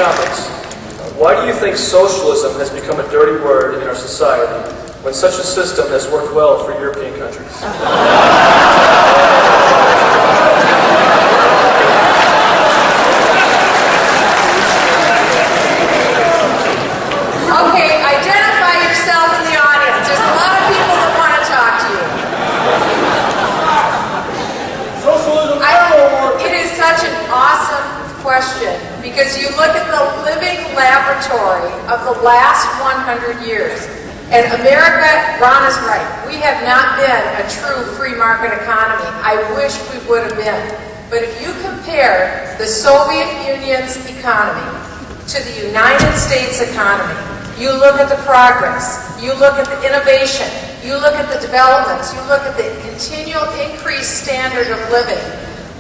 topics. Why do you think socialism has become a dirty word in our society when such a system has worked well for European countries? Okay, identify yourself in the audience. There's a lot of people that want to talk to you. It is such an awesome question because you look at the living laboratory of the last 100 years. And America, Ron is right. We have not been a true free market economy. I wish we would have been. But if you compare the Soviet Union's economy to the United States economy, you look at the progress, you look at the innovation, you look at the developments, you look at the continual increased standard of living,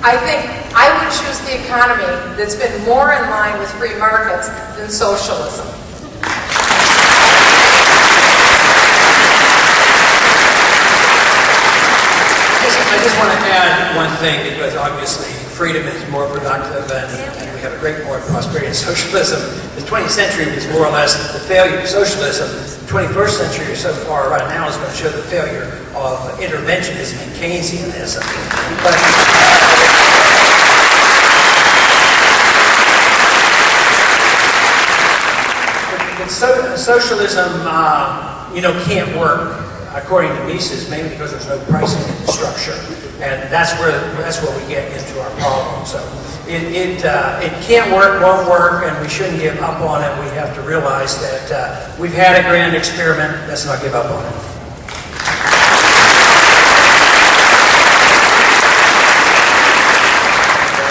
I think I would choose the economy that's been more in line with free markets than socialism. I just want to add one thing, because obviously freedom is more productive and we have a great more prosperity in socialism. The 20th century was more or less the failure of socialism. The 21st century so far right now is going to show the failure of interventionism and Keynesianism. But socialism, can't work, according to Mises, mainly because there's no pricing structure, and that's where we get into our problem. So it can't work, won't work, and we shouldn't give up on it. We have to realize that we've had a grand experiment. Let's not give up on it.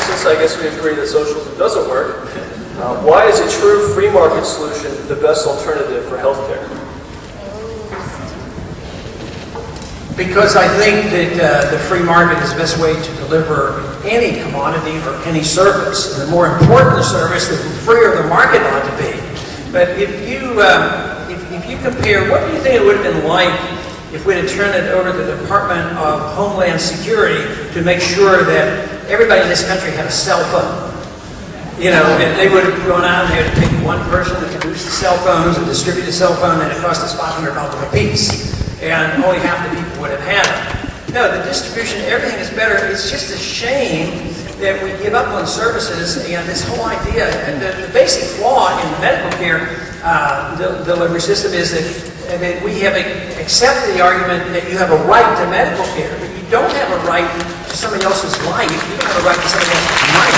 Since I guess we agree that socialism doesn't work, why is a true free market solution the best alternative for healthcare? Because I think that the free market is the best way to deliver any commodity or any service. And the more important the service, the freer the market ought to be. But if you compare, what do you think it would have been like if we'd have turned it over to the Department of Homeland Security to make sure that everybody in this country had a cell phone? They would have gone out and they would have taken one person to produce the cell phones and distribute the cell phone, and it cost us $500 a piece. And only half the people would have had it. No, the distribution, everything is better. It's just a shame that we give up on services and this whole idea. And the basic flaw in the medical care delivery system is that we have accepted the argument that you have a right to medical care, but you don't have a right to somebody else's life. You don't have a right to somebody else's money.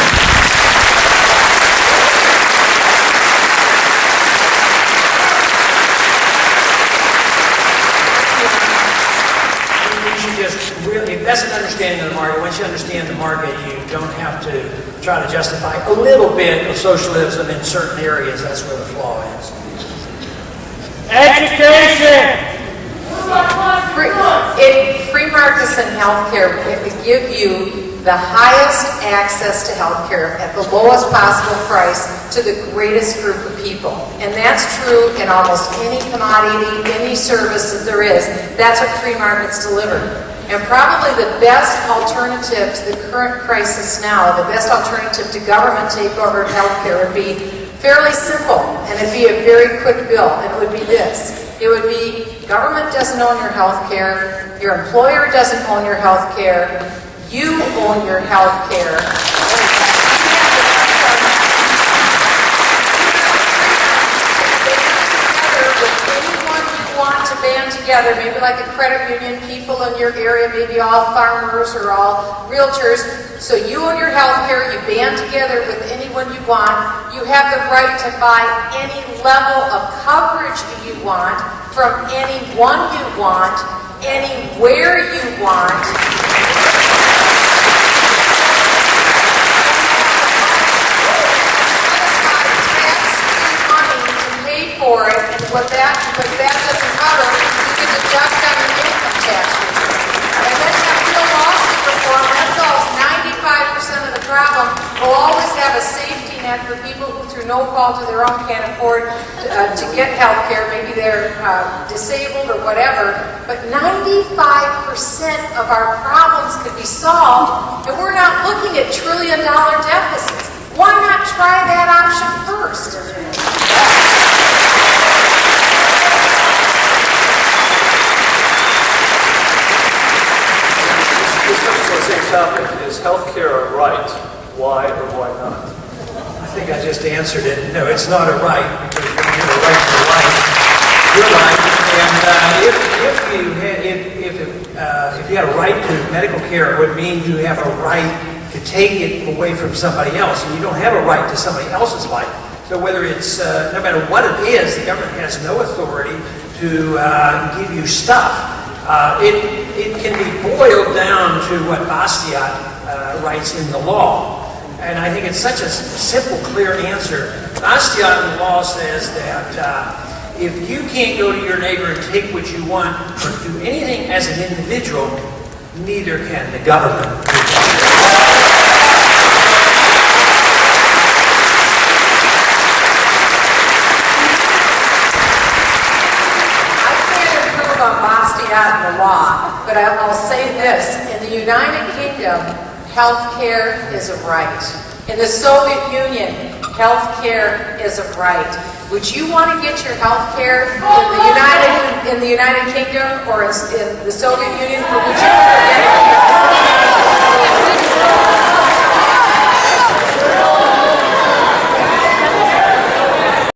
That's an understanding of the market. Once you understand the market, you don't have to try to justify a little bit of socialism in certain areas. That's where the flaw is. Education! Free markets in healthcare give you the highest access to healthcare at the lowest possible price to the greatest group of people. And that's true in almost any commodity, any service that there is. That's what free markets deliver. And probably the best alternative to the current crisis now, the best alternative to government takeover of healthcare would be fairly simple, and it'd be a very quick bill, and it would be this. It would be, government doesn't own your healthcare, your employer doesn't own your healthcare, you own your healthcare. To band together, maybe like a credit union, people in your area, maybe all farmers or all realtors. So you own your health care, you band together with anyone you want. You have the right to buy any level of coverage you want from anyone you want, anywhere you want. For it, and what that doesn't cover, you can deduct on your income tax return. And then you have real lawsuit reform, that solves 95% of the problem. We'll always have a safety net for people who, through no fault of their own, can't afford to get health care. Maybe they're disabled or whatever. But 95% of our problems could be solved, and we're not looking at trillion-dollar deficits. Why not try that option first? first. This touches on the same topic. Is healthcare a right? Why or why not? I think I just answered it. No, it's not a right, because you don't have a right to life. You're right, and if you had a right to medical care, it would mean you have a right to take it away from somebody else, and you don't have a right to somebody else's life. So whether it's, no matter what it is, the government has no authority to give you stuff. It can be boiled down to what Bastiat writes in the law. And I think it's such a simple, clear answer. Bastiat in the law says that if you can't go to your neighbor and take what you want or do anything as an individual, neither can the government. I can't improve on Bastiat in the law, but I'll say this. In the United Kingdom, health care is a right. In the Soviet Union, health care is a right. Would you want to get your health care in the United Kingdom or in the Soviet Union, or would you